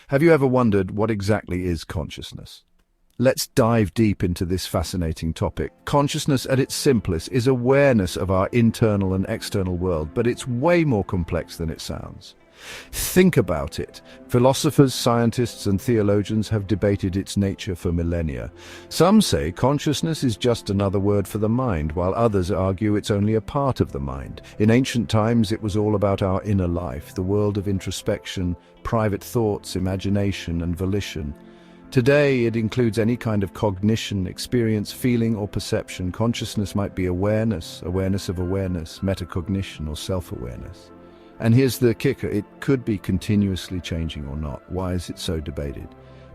Have you ever wondered what exactly is consciousness? Let's dive deep into this fascinating topic. Consciousness at its simplest is awareness of our internal and external world, but it's way more complex than it sounds. Think about it. Philosophers, scientists, and theologians have debated its nature for millennia. Some say consciousness is just another word for the mind, while others argue it's only a part of the mind. In ancient times, it was all about our inner life, the world of introspection, private thoughts, imagination, and volition. Today, it includes any kind of cognition, experience, feeling, or perception. Consciousness might be awareness, awareness of awareness, metacognition, or self-awareness. And here's the kicker, it could be continuously changing or not. Why is it so debated?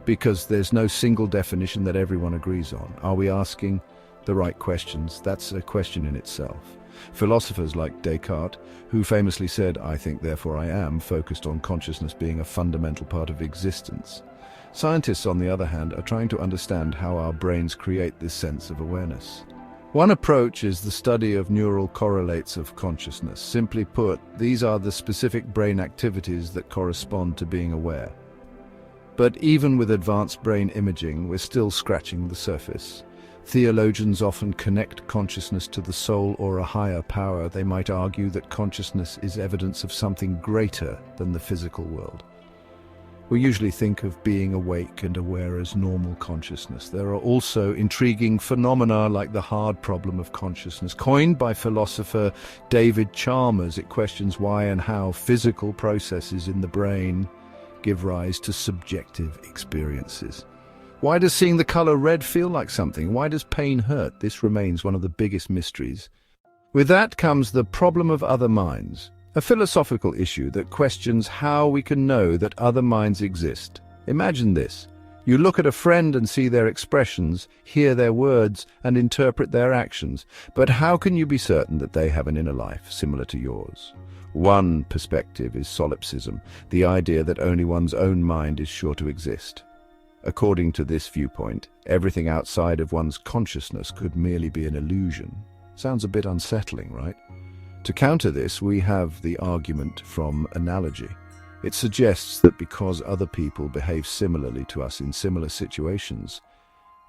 Because there's no single definition that everyone agrees on. Are we asking the right questions? That's a question in itself. Philosophers like Descartes, who famously said, "I think, therefore I am," focused on consciousness being a fundamental part of existence. Scientists, on the other hand, are trying to understand how our brains create this sense of awareness. One approach is the study of neural correlates of consciousness. Simply put, these are the specific brain activities that correspond to being aware. But even with advanced brain imaging, we're still scratching the surface. Theologians often connect consciousness to the soul or a higher power. They might argue that consciousness is evidence of something greater than the physical world. We usually think of being awake and aware as normal consciousness. There are also intriguing phenomena like the hard problem of consciousness. Coined by philosopher David Chalmers, it questions why and how physical processes in the brain give rise to subjective experiences. Why does seeing the color red feel like something? Why does pain hurt? This remains one of the biggest mysteries. With that comes the problem of other minds. A philosophical issue that questions how we can know that other minds exist. Imagine this. You look at a friend and see their expressions, hear their words, and interpret their actions. But how can you be certain that they have an inner life similar to yours? One perspective is solipsism, the idea that only one's own mind is sure to exist. According to this viewpoint, everything outside of one's consciousness could merely be an illusion. Sounds a bit unsettling, right? To counter this, we have the argument from analogy. It suggests that because other people behave similarly to us in similar situations,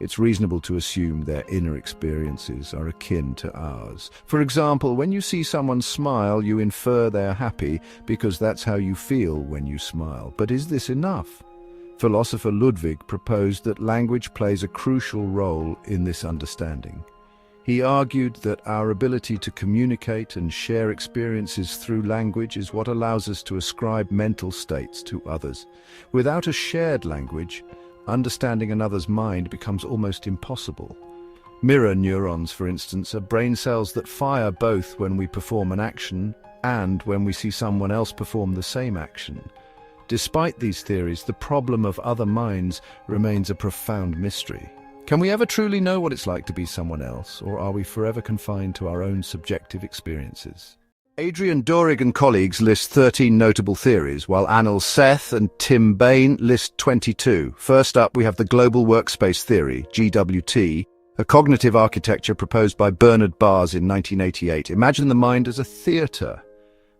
it's reasonable to assume their inner experiences are akin to ours. For example, when you see someone smile, you infer they're happy because that's how you feel when you smile. But is this enough? Philosopher Ludwig proposed that language plays a crucial role in this understanding. He argued that our ability to communicate and share experiences through language is what allows us to ascribe mental states to others. Without a shared language, understanding another's mind becomes almost impossible. Mirror neurons, for instance, are brain cells that fire both when we perform an action and when we see someone else perform the same action. Despite these theories, the problem of other minds remains a profound mystery. Can we ever truly know what it's like to be someone else, or are we forever confined to our own subjective experiences? Adrian Dorig and colleagues list 13 notable theories, while Anil Seth and Tim Bain list 22. First up, we have the Global Workspace Theory, GWT, a cognitive architecture proposed by Bernard Baars in 1988. Imagine the mind as a theater,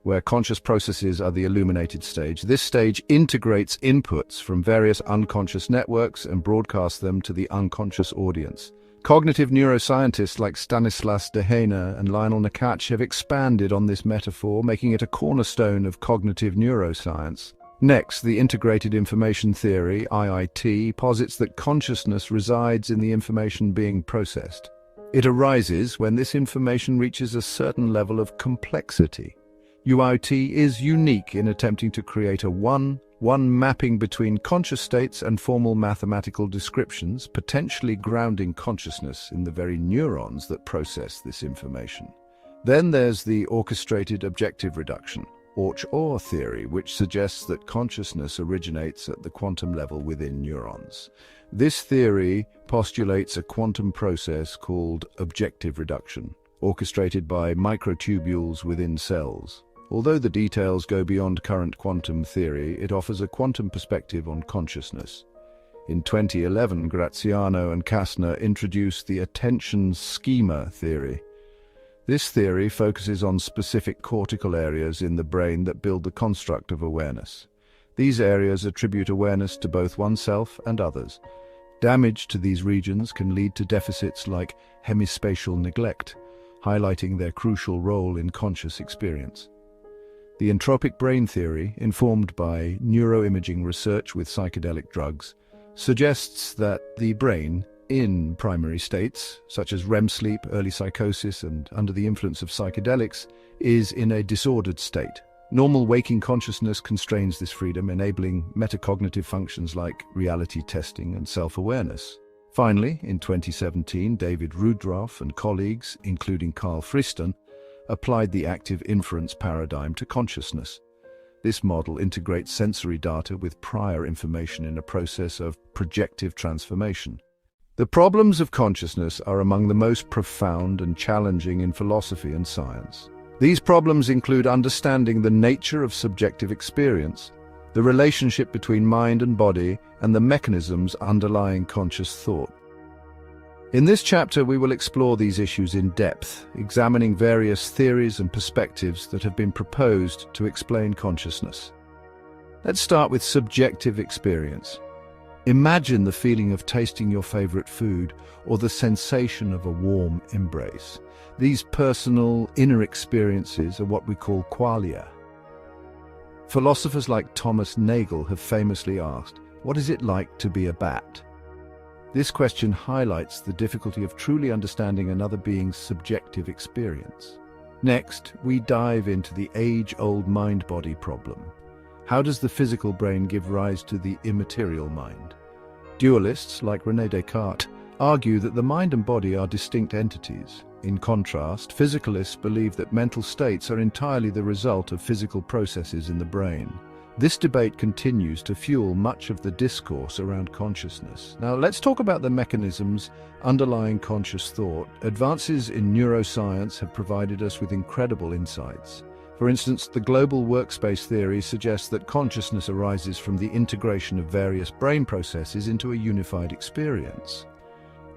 where conscious processes are the illuminated stage. This stage integrates inputs from various unconscious networks and broadcasts them to the unconscious audience. Cognitive neuroscientists like Stanislas Dehaene and Lionel Nakache have expanded on this metaphor, making it a cornerstone of cognitive neuroscience. Next, the Integrated Information Theory, IIT, posits that consciousness resides in the information being processed. It arises when this information reaches a certain level of complexity. UIT is unique in attempting to create a one mapping between conscious states and formal mathematical descriptions, potentially grounding consciousness in the very neurons that process this information. Then there's the orchestrated objective reduction, Orch OR theory, which suggests that consciousness originates at the quantum level within neurons. This theory postulates a quantum process called objective reduction, orchestrated by microtubules within cells. Although the details go beyond current quantum theory, it offers a quantum perspective on consciousness. In 2011, Graziano and Kastner introduced the attention schema theory. This theory focuses on specific cortical areas in the brain that build the construct of awareness. These areas attribute awareness to both oneself and others. Damage to these regions can lead to deficits like hemispatial neglect, highlighting their crucial role in conscious experience. The entropic brain theory, informed by neuroimaging research with psychedelic drugs, suggests that the brain, in primary states, such as REM sleep, early psychosis, and under the influence of psychedelics, is in a disordered state. Normal waking consciousness constrains this freedom, enabling metacognitive functions like reality testing and self-awareness. Finally, in 2017, David Rudroff and colleagues, including Carl Friston, applied the active inference paradigm to consciousness. This model integrates sensory data with prior information in a process of projective transformation. The problems of consciousness are among the most profound and challenging in philosophy and science. These problems include understanding the nature of subjective experience, the relationship between mind and body, and the mechanisms underlying conscious thought. In this chapter, we will explore these issues in depth, examining various theories and perspectives that have been proposed to explain consciousness. Let's start with subjective experience. Imagine the feeling of tasting your favorite food or the sensation of a warm embrace. These personal, inner experiences are what we call qualia. Philosophers like Thomas Nagel have famously asked, "What is it like to be a bat?" This question highlights the difficulty of truly understanding another being's subjective experience. Next, we dive into the age-old mind-body problem. How does the physical brain give rise to the immaterial mind? Dualists, like René Descartes, argue that the mind and body are distinct entities. In contrast, physicalists believe that mental states are entirely the result of physical processes in the brain. This debate continues to fuel much of the discourse around consciousness. Now, let's talk about the mechanisms underlying conscious thought. Advances in neuroscience have provided us with incredible insights. For instance, the global workspace theory suggests that consciousness arises from the integration of various brain processes into a unified experience.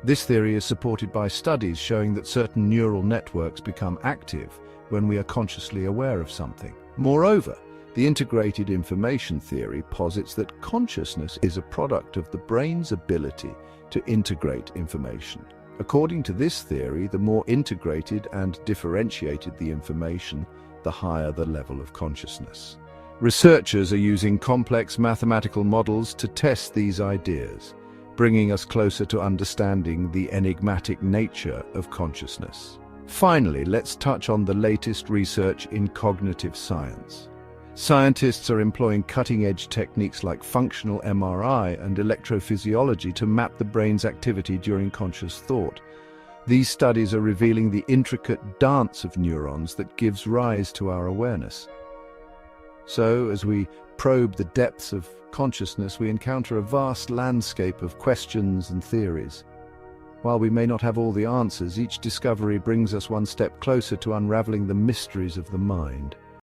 This theory is supported by studies showing that certain neural networks become active when we are consciously aware of something. Moreover, the integrated information theory posits that consciousness is a product of the brain's ability to integrate information. According to this theory, the more integrated and differentiated the information, the higher the level of consciousness. Researchers are using complex mathematical models to test these ideas, bringing us closer to understanding the enigmatic nature of consciousness. Finally, let's touch on the latest research in cognitive science. Scientists are employing cutting-edge techniques like functional MRI and electrophysiology to map the brain's activity during conscious thought. These studies are revealing the intricate dance of neurons that gives rise to our awareness. So, as we probe the depths of consciousness, we encounter a vast landscape of questions and theories. While we may not have all the answers, each discovery brings us one step closer to unraveling the mysteries of the mind.